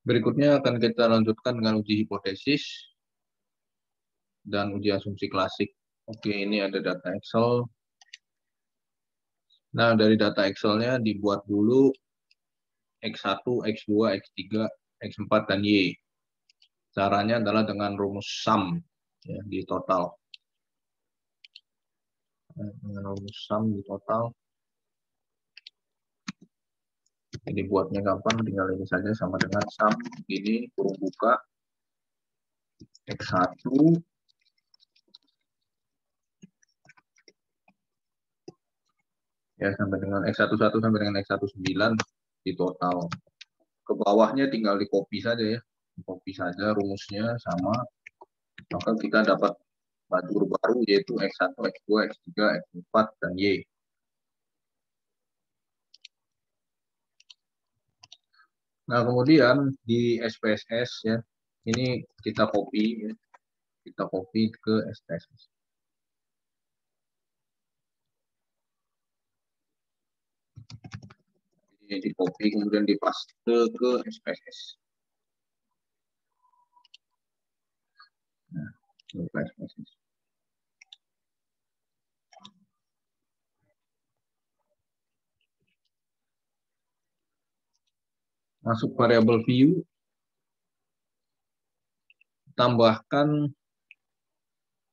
Berikutnya akan kita lanjutkan dengan uji hipotesis dan uji asumsi klasik. Oke, ini ada data Excel. Nah, dari data Excel-nya dibuat dulu X1, X2, X3, X4, dan Y. Caranya adalah dengan rumus sum ya, di total. Dengan rumus sum di total. Jadi buatnya gampang, tinggal ini saja sama dengan sum. Ini kurung buka X1 ya sampai dengan X11 sampai dengan X19 di total. Ke bawahnya tinggal di copy saja ya. Copy saja rumusnya sama. Maka kita dapat bajur baru yaitu X1, X2, X3, X4, dan Y. Nah, kemudian di SPSS ya, ini kita copy ya. Kita copy ke SPSS. Ini di copy kemudian dipaste ke SPSS. Nah, ke SPSS. Masuk variabel view, tambahkan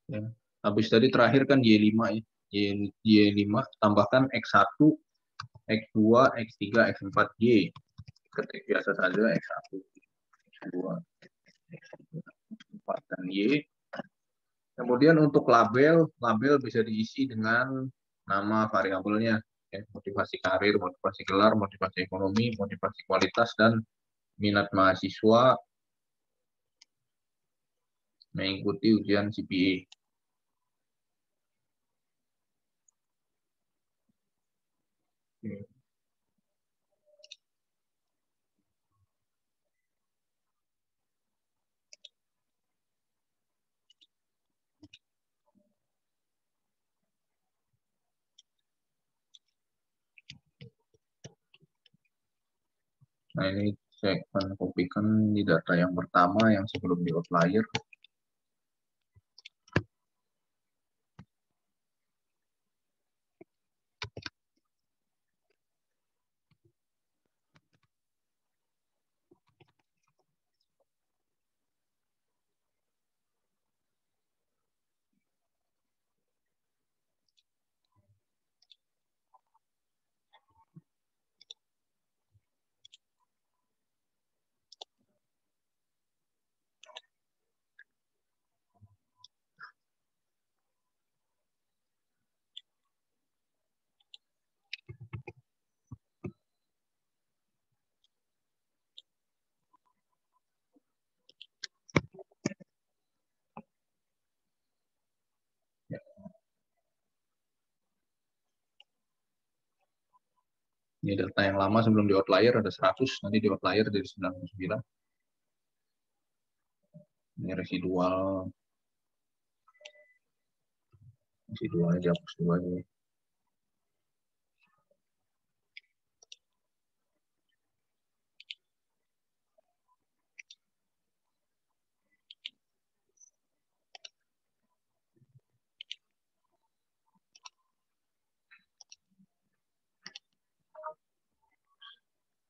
ya, habis tadi terakhir kan Y5 ya. Y5 tambahkan X1, X2, X3, X4, Y. Ketik biasa saja X1, X2, X3, X4, dan Y. Kemudian untuk label bisa diisi dengan nama variabelnya. Ya, motivasi karir, motivasi gelar, motivasi ekonomi, motivasi kualitas, dan minat mahasiswa mengikuti ujian CPA. Nah, ini saya akan kopikan di data yang pertama yang sebelum di outlier. Ya. Ini data yang lama sebelum di outlier ada 100, nanti di outlier jadi 99. Ini residual dihapus dulu aja.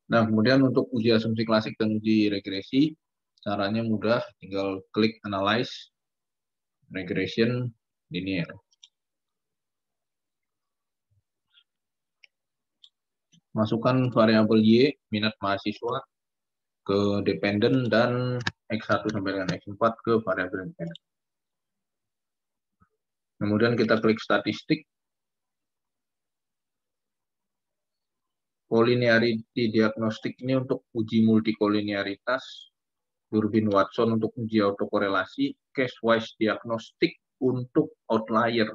Nah, kemudian untuk uji asumsi klasik dan uji regresi, caranya mudah, tinggal klik analyze, regression, linear. Masukkan variabel Y, minat mahasiswa, ke dependent, dan X1 sampai dengan X4 ke variabel dependent. Kemudian kita klik statistik, Collinearity diagnostik ini untuk uji multikolinearitas, Durbin-Watson untuk uji autokorelasi, case-wise diagnostik untuk outlier,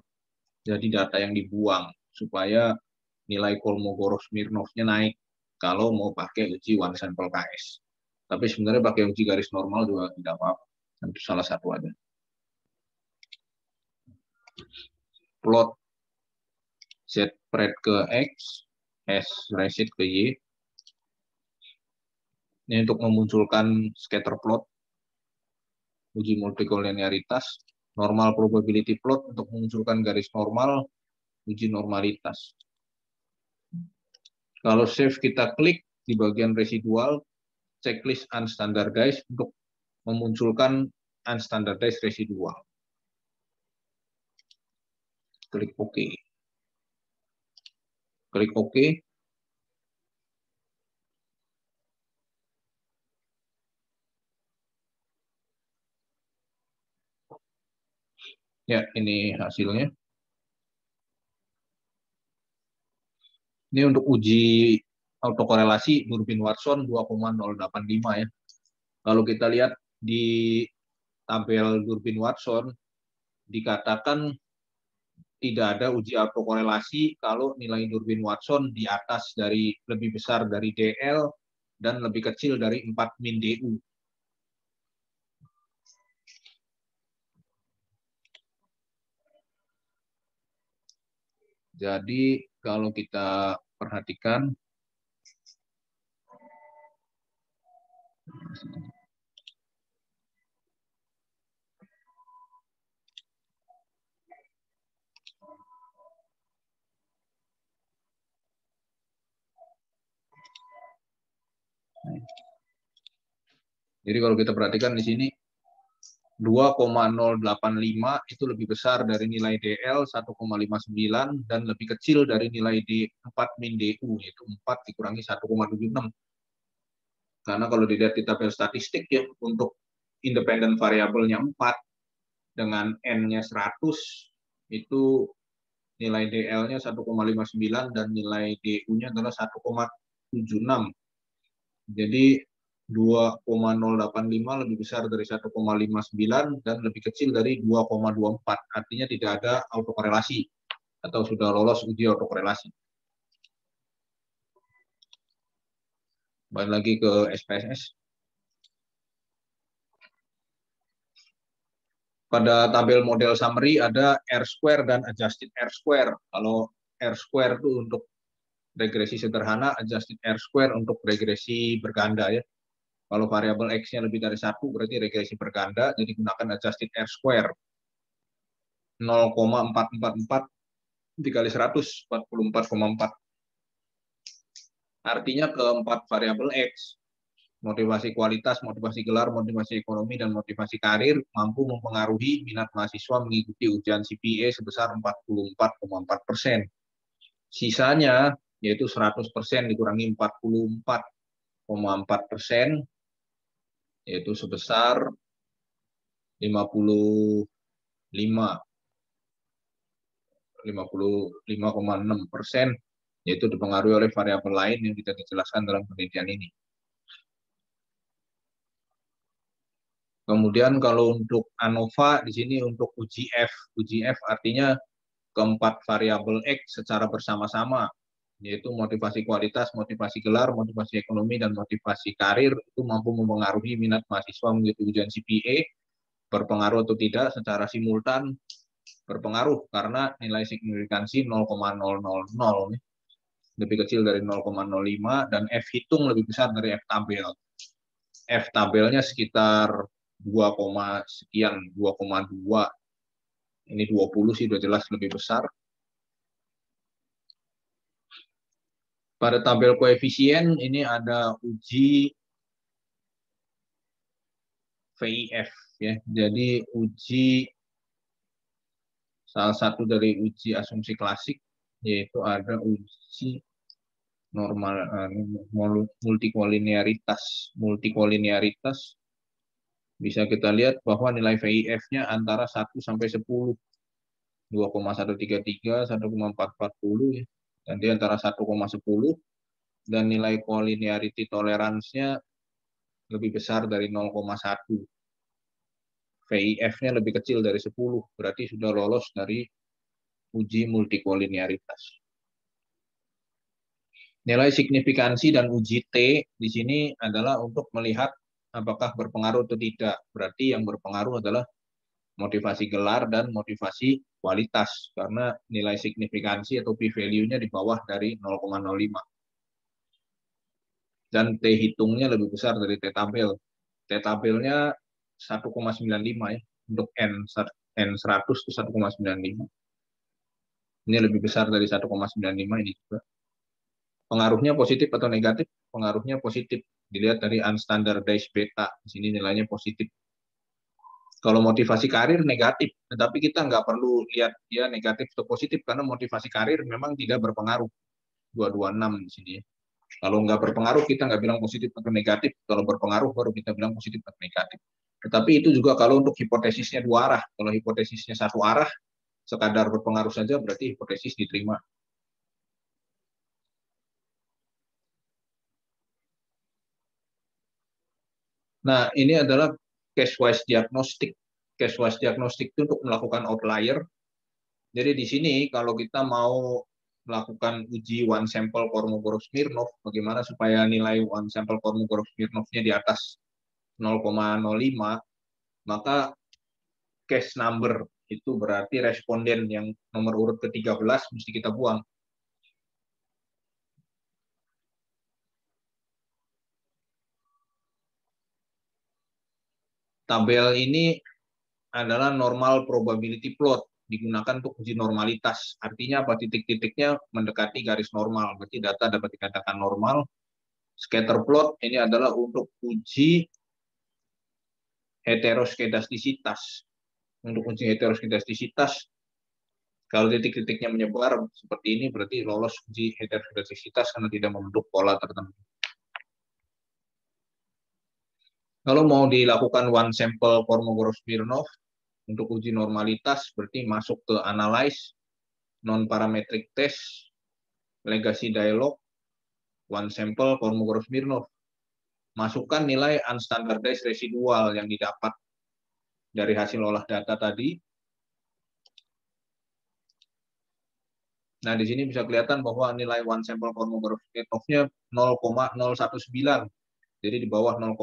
jadi data yang dibuang, supaya nilai Kolmogorov-Smirnov-nya naik kalau mau pakai uji one sample KS. Tapi sebenarnya pakai uji garis normal juga tidak apa-apa, itu salah satu aja. Plot Z spread ke X, S reset ke Y. Ini untuk memunculkan scatter plot, uji multikolinearitas, normal probability plot untuk memunculkan garis normal, uji normalitas. Kalau save kita klik di bagian residual, checklist unstandardized untuk memunculkan unstandardized residual. Klik OK. Klik OK. Ya, ini hasilnya. Ini untuk uji autokorelasi Durbin Watson 2,085 ya. Kalau kita lihat di tabel Durbin Watson, dikatakan tidak ada uji autokorelasi kalau nilai Durbin Watson di atas dari lebih besar dari DL dan lebih kecil dari 4 min DU. Jadi kalau kita perhatikan, jadi kalau kita perhatikan di sini 2,085 itu lebih besar dari nilai DL 1,59 dan lebih kecil dari nilai D4 min DU, yaitu 4 dikurangi 1,76. Karena kalau dilihat di tabel statistik ya, untuk independen variabelnya 4 dengan N-nya 100, itu nilai DL-nya 1,59 dan nilai DU-nya adalah 1,76. Jadi 2,085 lebih besar dari 1,59 dan lebih kecil dari 2,24. Artinya tidak ada autokorelasi atau sudah lolos uji autokorelasi. Balik lagi ke SPSS. Pada tabel model summary ada R-square dan adjusted R-square. Kalau R-square itu untuk regresi sederhana, adjusted R-square untuk regresi berganda ya. Kalau variabel X-nya lebih dari 1, berarti regresi berganda, jadi gunakan adjusted R-square. 0,444 dikali 100, 44,4. Artinya keempat variabel X, motivasi kualitas, motivasi gelar, motivasi ekonomi, dan motivasi karir, mampu mempengaruhi minat mahasiswa mengikuti ujian CPA sebesar 44,4%. Sisanya, yaitu 100% dikurangi 44,4%, yaitu sebesar 55,6%, yaitu dipengaruhi oleh variabel lain yang tidak dijelaskan dalam penelitian ini. Kemudian kalau untuk ANOVA di sini untuk uji F. Uji F artinya keempat variabel X secara bersama-sama, yaitu motivasi kualitas, motivasi gelar, motivasi ekonomi, dan motivasi karir itu mampu mempengaruhi minat mahasiswa mengikuti ujian CPA, berpengaruh atau tidak secara simultan, berpengaruh karena nilai signifikansi 0,000 lebih kecil dari 0,05 dan F hitung lebih besar dari F tabel. F tabelnya sekitar 2, sekian, 2,2. Ini 20 sih udah jelas lebih besar. Pada tabel koefisien ini ada uji VIF ya. Jadi uji salah satu dari uji asumsi klasik yaitu ada uji normal multikolinearitas. Multikolinearitas bisa kita lihat bahwa nilai VIF-nya antara 1 sampai 10. 2,133, 1,440 ya. Dan dia antara 1,10 dan nilai collinearity tolerance-nya lebih besar dari 0,1. VIF-nya lebih kecil dari 10, berarti sudah lolos dari uji multikolinearitas. Nilai signifikansi dan uji T di sini adalah untuk melihat apakah berpengaruh atau tidak. Berarti yang berpengaruh adalah motivasi gelar dan motivasi kualitas, karena nilai signifikansi atau p-value-nya di bawah dari 0,05. dan T hitungnya lebih besar dari T tabel. T tabelnya 1,95 ya. Untuk N100 itu 1,95. Ini lebih besar dari 1,95 ini juga. Pengaruhnya positif atau negatif? Pengaruhnya positif. Dilihat dari unstandardized beta. Di sini nilainya positif. Kalau motivasi karir negatif, tetapi kita nggak perlu lihat dia negatif atau positif karena motivasi karir memang tidak berpengaruh. 226 di sini. Kalau nggak berpengaruh kita nggak bilang positif atau negatif. Kalau berpengaruh baru kita bilang positif atau negatif. Tetapi itu juga kalau untuk hipotesisnya dua arah. Kalau hipotesisnya satu arah, sekadar berpengaruh saja berarti hipotesis diterima. Nah, ini adalah case-wise diagnostik. Case-wise diagnostik itu untuk melakukan outlier. Jadi di sini kalau kita mau melakukan uji one sample Kolmogorov-Smirnov, bagaimana supaya nilai one sample Kolmogorov-Smirnovnya di atas 0,05, maka case number itu berarti responden yang nomor urut ke-13 mesti kita buang. Tabel ini adalah normal probability plot, digunakan untuk uji normalitas. Artinya apa? Titik-titiknya mendekati garis normal, berarti data dapat dikatakan normal. Scatter plot ini adalah untuk uji heteroskedastisitas. Untuk uji heteroskedastisitas, kalau titik-titiknya menyebar seperti ini, berarti lolos uji heteroskedastisitas karena tidak membentuk pola tertentu. Kalau mau dilakukan one sample Kolmogorov-Smirnov untuk uji normalitas, berarti masuk ke analyze, non-parametric test, legacy dialog, one sample Kolmogorov-Smirnov. Masukkan nilai unstandardized residual yang didapat dari hasil olah data tadi. Nah, di sini bisa kelihatan bahwa nilai one sample Kolmogorov-Smirnovnya 0,019, jadi di bawah 0,05.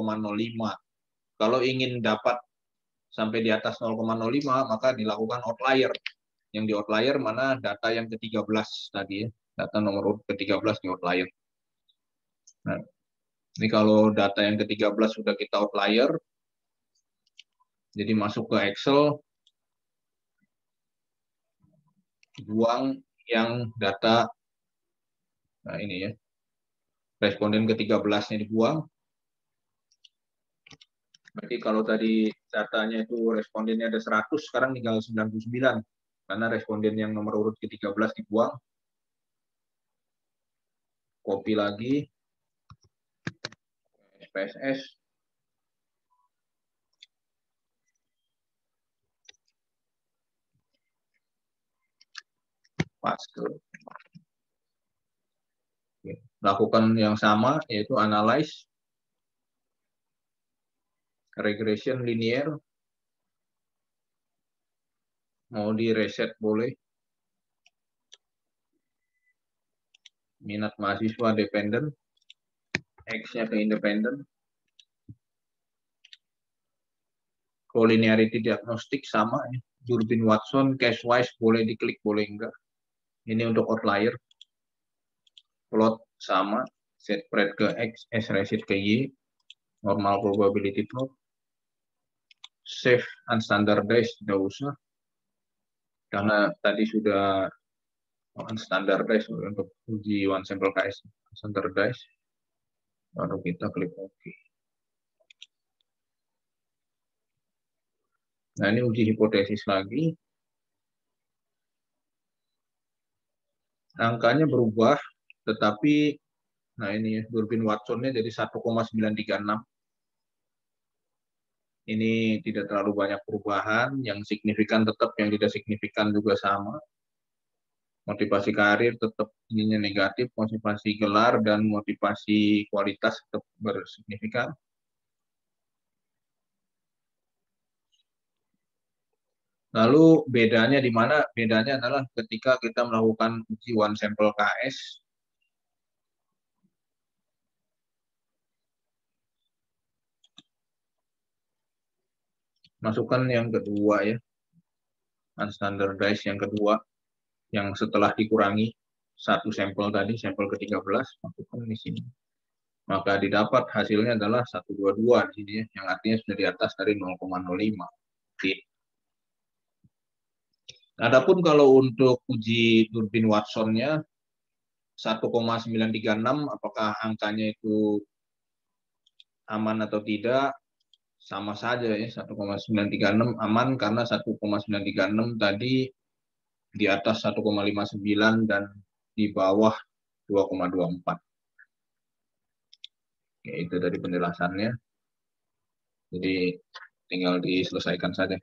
Kalau ingin dapat sampai di atas 0,05, maka dilakukan outlier. Yang di outlier mana data yang ke-13 tadi ya. Data nomor ke-13 di outlier. Nah, ini kalau data yang ke-13 sudah kita outlier, jadi masuk ke Excel, buang yang data, nah ini ya, responden ke-13-nya dibuang. Berarti kalau tadi datanya itu respondennya ada 100, sekarang tinggal 99. Karena responden yang nomor urut ke-13 dibuang. Copy lagi. SPSS. Paste. Lakukan yang sama, yaitu analyze, regression linear, mau di reset boleh, minat mahasiswa dependent, X-nya ke independent, collinearity diagnostik sama, ya. Durbin Watson, case wise boleh diklik, boleh enggak. Ini untuk outlier, plot sama, set spread ke X, S reset ke Y, normal probability plot, safe unstandardized tidak usah, karena tadi sudah unstandardized untuk uji one sample KS standardized, baru kita klik OK. Nah, ini uji hipotesis lagi. Angkanya berubah, tetapi nah ini ya, Durbin Watson-nya jadi 1,936. Ini tidak terlalu banyak perubahan, yang signifikan tetap, yang tidak signifikan juga sama. Motivasi karir tetap ininya negatif, motivasi gelar dan motivasi kualitas tetap bersignifikan. Lalu bedanya di mana? Bedanya adalah ketika kita melakukan uji one sample KS, masukkan yang kedua ya, unstandardized yang kedua, yang setelah dikurangi satu sampel tadi, sampel ke-13, masukkan di sini. maka didapat hasilnya adalah 122 di sini ya, yang artinya sudah di atas dari 0,05. Adapun kalau untuk uji turbin Watson-nya 1,936, apakah angkanya itu aman atau tidak? Sama saja ya, 1,936 aman karena 1,936 tadi di atas 1,59 dan di bawah 2,24. Itu dari penjelasannya. Jadi tinggal diselesaikan saja.